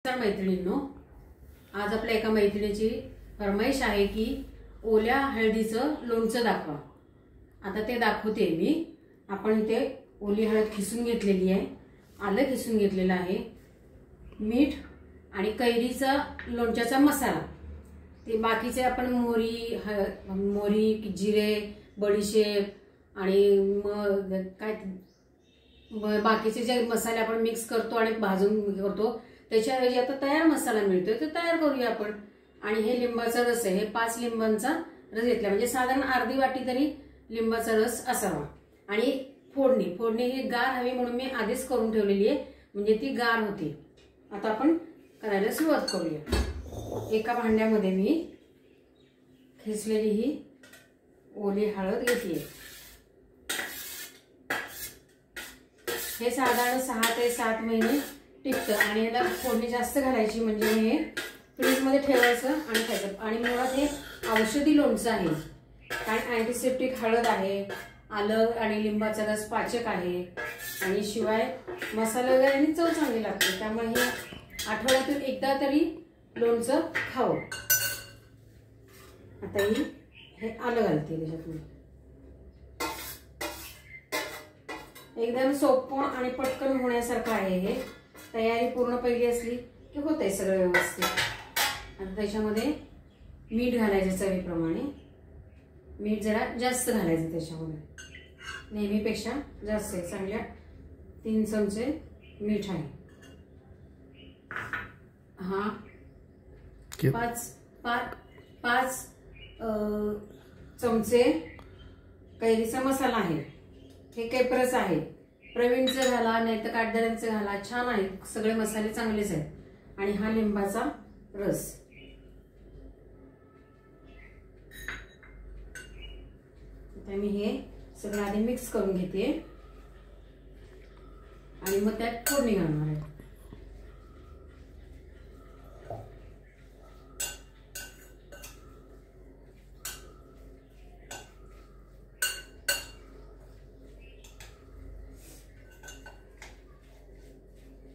नमस्कार मैत्रिणींनो, आज आपल्या एका मैत्रिणीची फरमाईश आहे की ओल्या हळदीचं लोणचं दाखवा। आता ते दाखवते मी। आपण इथे ओली हळद खिसून घेतलेली आहे, आलं खिसून घेतलेलं आहे, मीठ आणि कैरीचा लोणच्याचा मसाला। ते बाकीचे आपण मोरी जिरे बडीशेप आणि काय बाकीचे जे मसाले आपण मिक्स करतो आणि भाजून करतो त्याच्याऐवजी आता तयार मसाला मिळतोय तो तयार करूया आपण। आणि हे लिंबाचा रस आहे, हे 5 लिंबांचा रस घेतला, म्हणजे साधारण अर्धी वाटी तरी लिंबाचा रस असावा। आणि फोडणी ही गार हवी म्हणून मी आधीच करून ठेवलेली आहे, म्हणजे ती गार होती। आता आपण करायला सुरुवात करूया। एका भांड्यामध्ये मी खिसलेली ही ओली हळद घेतली। हे साधारण 6 ते 7 महिने टिकतं आणि याला फोडणी जास्त घालायची, म्हणजे हे फ्रीज मध्ये ठेवायचं आणि खायचं। आणि मुळात हे औषधी लोणचं आहे, कारण अँटीसेप्टिक हळद आहे, आलं आणि लिंबाचा रस पाचक आहे आणि शिवाय मसाला वगैरे आणि चव चांगली लागते। त्यामुळे हे आठवड्यातून एकदा तरी लोणचं खावं। आता हे आलं घालते त्याच्यात। एकदम सोपं आणि पटकन होण्यासारखं आहे हे। तयारी पूर्ण पहिली असली की होतंय सगळं व्यवस्थित। आता त्याच्यामध्ये मीठ घालायचं चवीप्रमाणे। मीठ जरा जास्त घालायचं त्याच्यामध्ये, नेहमीपेक्षा जास्त आहे, चांगल्या 3 चमचे मीठ आहे। हा 5 चमचे कैरीचा मसाला आहे। हे केपरच आहे, प्रवीणचं घाला नाही तर काटदऱ्यांचं घाला, छान आहे, सगळे मसाले चांगलेच आहेत। आणि हा लिंबाचा रस। आता मी हे सगळं आधी मिक्स करून घेते आणि मग त्यात फोडणी घालणार आहे।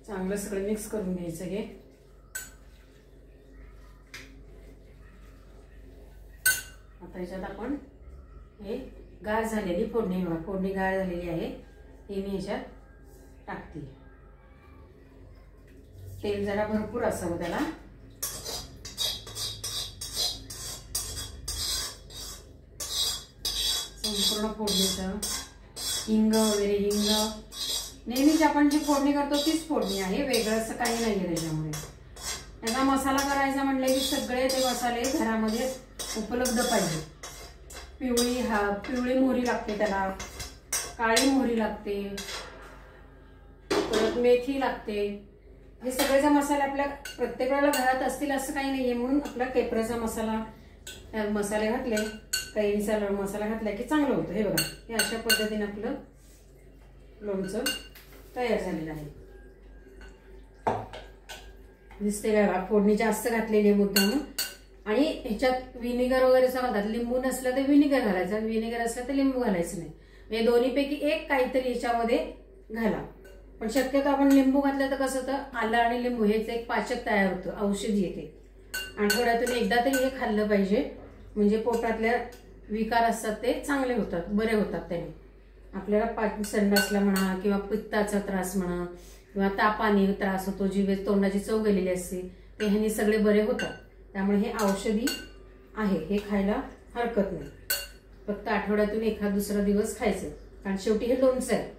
चांगलं सगळं मिक्स करून घ्यायचं हे। आता याच्यात आपण हे गार झालेली फोडणी गार झालेली आहे, हे मी याच्यात टाकते। तेल जरा भरपूर असावं त्याला। संपूर्ण फोडणीचं हिंग वगैरे, नेहमीच आपण जी फोडणी करतो तीच फोडणी आहे, वेगळं असं काही नाहीये त्याच्यामुळे। त्याचा मसाला करायचा म्हटलं की सगळे ते मसाले घरामध्ये उपलब्ध पाहिजे। पिवळी मोहरी लागते त्याला, काळी मोहरी लागते, परत मेथी लागते। हे सगळेचे मसाले आपल्या प्रत्येक वेळेला घरात असतील असं काही नाहीये, म्हणून आपला केपराचा मसाले घातले, कैरीचा मसाला घातला की चांगलं होतं। हे बघा, हे अशा पद्धतीने आपलं लोणचं तयार झालेलं आहे। दिसते का, फोडणी जास्त घातलेली आहे मुद्दाम। आणि ह्याच्यात विनेगर वगैरे घालतात, लिंबू नसलं तर विनेगर घालायचं, विनेगर असलं तर लिंबू घालायचं नाही। हे दोन्हीपैकी एक काहीतरी ह्याच्यामध्ये घाला। पण शक्यतो आपण लिंबू घातलं तर कसं होतं, आलं आणि लिंबू हेच एक पाचक तयार होतं, औषधी येते। आठवड्यातून एकदा तरी हे खाल्लं पाहिजे, म्हणजे पोटातल्या विकार असतात ते चांगले होतात, बरे होतात त्याने। आपल्याला संडासला म्हणा किंवा पित्ताचा त्रास म्हणा किंवा तापाने त्रास होतो, तोंडाची चव गेलेली असते, ते ह्याने सगळे बरे होतात। त्यामुळे हे औषधी आहे, हे खायला हरकत नाही। फक्त आठवड्यातून एखाद दुसरा दिवस खायचं, कारण शेवटी हे लोणचं आहे।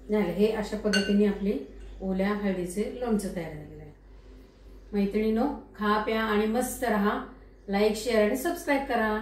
झालं, हे अशा पद्धतीने आपले ओल्या हळदीचे लोणचं तयार झालेलं आहे। मैत्रिणींनो, खा प्या आणि मस्त रहा, लाईक शेअर आणि सबस्क्राईब करा।